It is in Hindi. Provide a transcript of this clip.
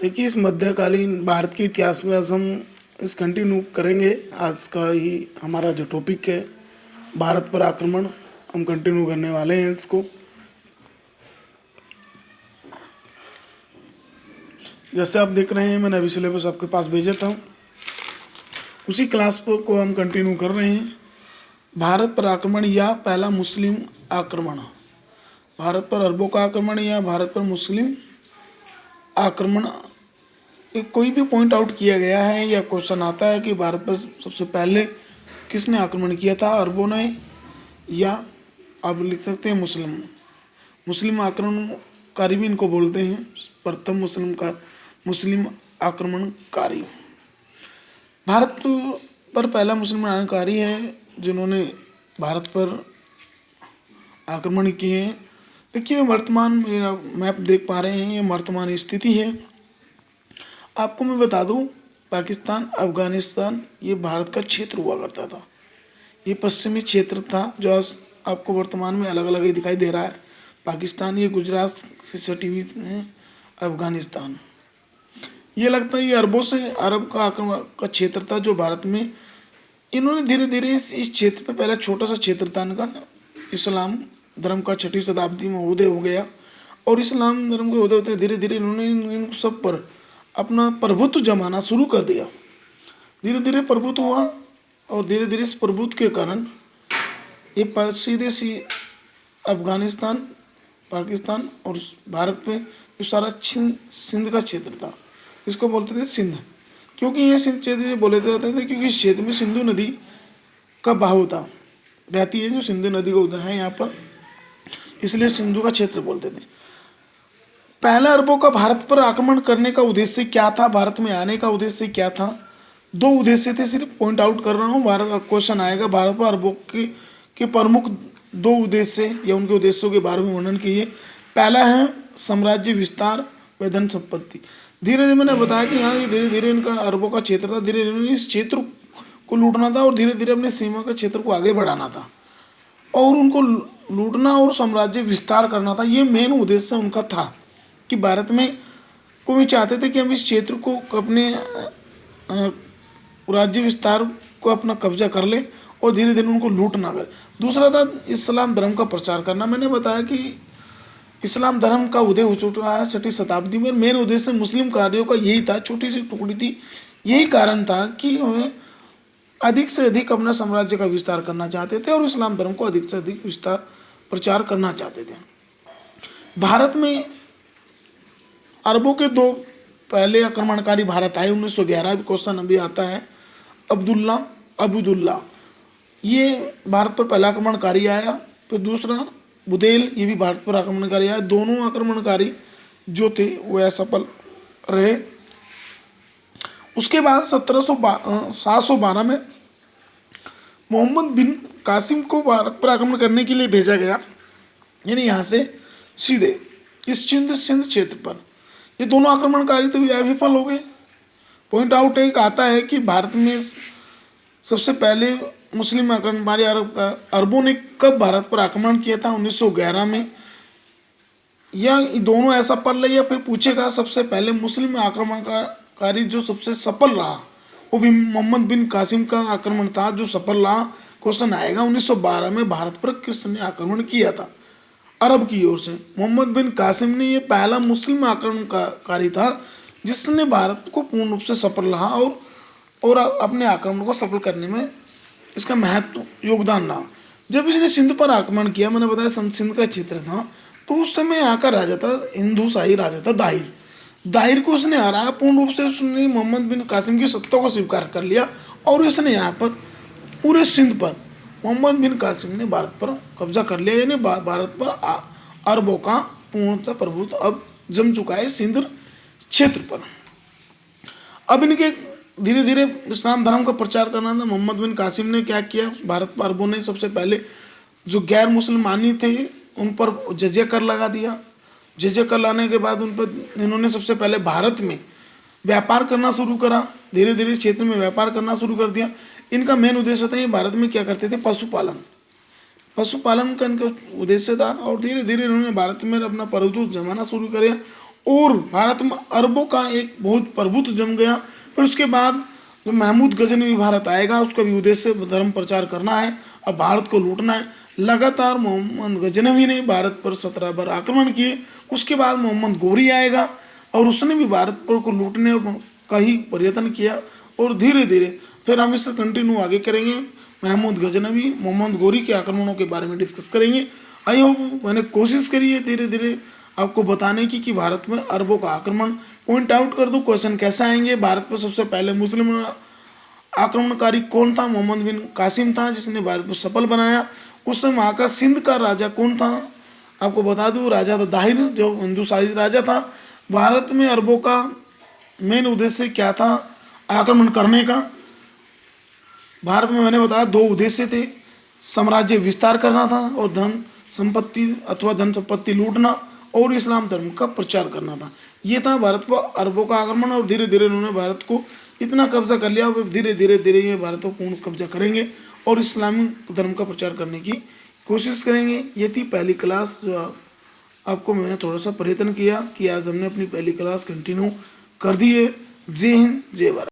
देखिए, इस मध्यकालीन भारत के इतिहास में आज हम इस कंटिन्यू करेंगे। आज का ही हमारा जो टॉपिक है भारत पर आक्रमण, हम कंटिन्यू करने वाले हैं इसको। जैसे आप देख रहे हैं, मैंने अभी सिलेबस आपके पास भेजा था, उसी क्लास पर को हम कंटिन्यू कर रहे हैं। भारत पर आक्रमण या पहला मुस्लिम आक्रमण, भारत पर अरबों का आक्रमण या भारत पर मुस्लिम आक्रमण। एक कोई भी पॉइंट आउट किया गया है या क्वेश्चन आता है कि भारत पर सबसे पहले किसने आक्रमण किया था, अरबों ने या आप लिख सकते हैं मुस्लिम। मुस्लिम आक्रमणकारी भी इनको बोलते हैं, प्रथम मुस्लिम आक्रमणकारी। भारत पर पहला मुस्लिम आक्रमणकारी है जिन्होंने भारत पर आक्रमण किए हैं। देखिए, वर्तमान मेरा मैप देख पा रहे हैं, ये वर्तमान स्थिति है। आपको मैं बता दूं, पाकिस्तान अफगानिस्तान ये भारत का क्षेत्र हुआ करता था। ये पश्चिमी क्षेत्र था जो आज आपको वर्तमान में अलग अलग ही दिखाई दे रहा है। पाकिस्तान ये गुजरात से सटी हुई है, अफगानिस्तान ये लगता है ये अरब का आक्रमण का क्षेत्र था जो भारत में। इन्होंने धीरे धीरे इस क्षेत्र पे, पहला छोटा सा क्षेत्र था इनका, इस्लाम धर्म का 6वीं शताब्दी में उदय हो गया और इस्लाम धर्म के उदय होते धीरे धीरे इन्होंने इन सब पर अपना प्रभुत्व जमाना शुरू कर दिया। धीरे धीरे प्रभुत्व हुआ और धीरे धीरे इस प्रभुत्व के कारण ये सीधे अफगानिस्तान, पाकिस्तान और भारत पे जो सारा सिंध का क्षेत्र था, इसको बोलते थे सिंध। क्योंकि ये सिंध क्षेत्र बोले जाते थे क्योंकि इस क्षेत्र में सिंधु नदी का बहाव था, बहती है जो सिंधु नदी का उदय है यहाँ पर, इसलिए सिंधु का क्षेत्र बोलते थे। पहले अरबों का भारत पर आक्रमण करने का उद्देश्य क्या था, भारत में आने का उद्देश्य क्या था? 2 उद्देश्य थे, सिर्फ पॉइंट आउट कर रहा हूँ। भारत क्वेश्चन आएगा, भारत पर अरबों के प्रमुख 2 उद्देश्य या उनके उद्देश्यों के बारे में वर्णन कीजिए। पहला है साम्राज्य विस्तार व धन संपत्ति। धीरे धीरे मैंने बताया कि हाँ, ये धीरे धीरे इनका अरबों का क्षेत्र था, धीरे धीरे इस क्षेत्र को लूटना था और धीरे धीरे अपने सीमा के क्षेत्र को आगे बढ़ाना था और उनको लूटना और साम्राज्य विस्तार करना था। ये मेन उद्देश्य उनका था कि भारत में को भी चाहते थे कि हम इस क्षेत्र को अपने राज्य विस्तार को अपना कब्जा कर ले और धीरे धीरे उनको लूट ना करे। दूसरा था इस्लाम धर्म का प्रचार करना। मैंने बताया कि इस्लाम धर्म का उदय हो चुका है 6वीं शताब्दी में। मेन उद्देश्य मुस्लिम कार्यों का यही था, छोटी सी टुकड़ी थी, यही कारण था कि अधिक से अधिक अपना साम्राज्य का विस्तार करना चाहते थे और इस्लाम धर्म को अधिक से अधिक विस्तार प्रचार करना चाहते थे। भारत में अरबों के 2 पहले आक्रमणकारी भारत आए 1911, क्वेश्चन अभी आता है। अब्दुल्ला ये भारत पर पहला आक्रमणकारी आया, फिर दूसरा बुदेल ये भी भारत पर आक्रमणकारी आया। दोनों आक्रमणकारी जो थे वो असफल रहे। उसके बाद 712 में मोहम्मद बिन कासिम को भारत पर आक्रमण करने के लिए भेजा गया, यानी यहाँ से सीधे इस सिंध क्षेत्र पर। ये दोनों आक्रमणकारी तो विफल हो गए। पॉइंट आउट एक आता है कि भारत में सबसे पहले मुस्लिम आक्रमणकारी अरबों ने कब भारत पर आक्रमण किया था, 1911 में। या दोनों ऐसा पल रहे या फिर पूछेगा सबसे पहले मुस्लिम आक्रमणकारी जो सबसे सफल रहा वो भी मोहम्मद बिन कासिम का आक्रमण था जो सफल रहा। क्वेश्चन आएगा 1912 में भारत पर किसने आक्रमण किया था अरब की ओर से। मोहम्मद बिन कासिम ने ये पहला मुस्लिम आक्रमणकारी था जिसने भारत को पूर्ण रूप से सफल रहा और अपने आक्रमण को सफल करने में इसका महत्व योगदान रहा। जब इसने सिंध पर आक्रमण किया, मैंने बताया सिंध का क्षेत्र था, तो उस समय यहाँ का राजा था, हिंदू शाही राजा था दाहिर को उसने हराया। पूर्ण रूप से उसने मोहम्मद बिन कासिम की सत्ता को स्वीकार कर लिया और इसने यहाँ पर पूरे सिंध पर मोहम्मद बिन कासिम ने भारत पर कब्जा कर लिया, यानी भारत पर अरबों का पूर्णतः प्रभुत्व अब जम चुका है सिंध क्षेत्र पर। अब इनके धीरे धीरे इस्लाम धर्म का प्रचार करना था। मोहम्मद बिन कासिम ने क्या किया, भारत पर अरबों ने सबसे पहले जो गैर मुसलमानी थे उन पर जजिया कर लगा दिया। जजिया कर लाने के बाद उन पर इन्होंने सबसे पहले भारत में व्यापार करना शुरू करा, धीरे धीरे क्षेत्र में व्यापार करना शुरू कर दिया। इनका मेन उद्देश्य था, ये भारत में क्या करते थे, पशुपालन का इनका उद्देश्य था और धीरे धीरे इन्होंने भारत में अपना प्रभुत्व जमाना शुरू किया और भारत में अरबों का एक बहुत प्रभुत्व जम गया। फिर उसके बाद जो महमूद गजनवी भारत आएगा, उसका भी उद्देश्य धर्म प्रचार करना है, अब भारत को लूटना है। लगातार मोहम्मद गजनवी ने भारत पर 17 बार आक्रमण किए। उसके बाद मोहम्मद गोरी आएगा और उसने भी भारत पर को लूटने का ही प्रयत्न किया। और धीरे धीरे फिर हम इसे कंटिन्यू आगे करेंगे। महमूद गजनवी, मोहम्मद गोरी के आक्रमणों के बारे में डिस्कस करेंगे। आई होप मैंने कोशिश करी है धीरे धीरे आपको बताने की कि भारत में अरबों का आक्रमण। पॉइंट आउट कर दूं क्वेश्चन कैसे आएंगे। भारत पर सबसे पहले मुस्लिम आक्रमणकारी कौन था? मोहम्मद बिन कासिम था, जिसने भारत को सफल बनाया। उस समय वहाँ का सिंध का राजा कौन था? आपको बता दूं, राजा था दाहिर, जो हिंदू शासित राजा था। भारत में अरबों का मेन उद्देश्य क्या था आक्रमण करने का? भारत में मैंने बताया दो उद्देश्य थे, साम्राज्य विस्तार करना था और धन संपत्ति अथवा धन संपत्ति लूटना और इस्लाम धर्म का प्रचार करना था। ये था भारत पर अरबों का आक्रमण। और धीरे धीरे उन्होंने भारत को इतना कब्जा कर लिया, अब धीरे धीरे धीरे ये भारत को पूर्ण कब्जा करेंगे और इस्लामिक धर्म का प्रचार करने की कोशिश करेंगे। ये थी पहली क्लास, जो आपको मैंने थोड़ा सा प्रयत्न किया कि आज हमने अपनी पहली क्लास कंटिन्यू कर दी है। जय हिंद, जय भारत।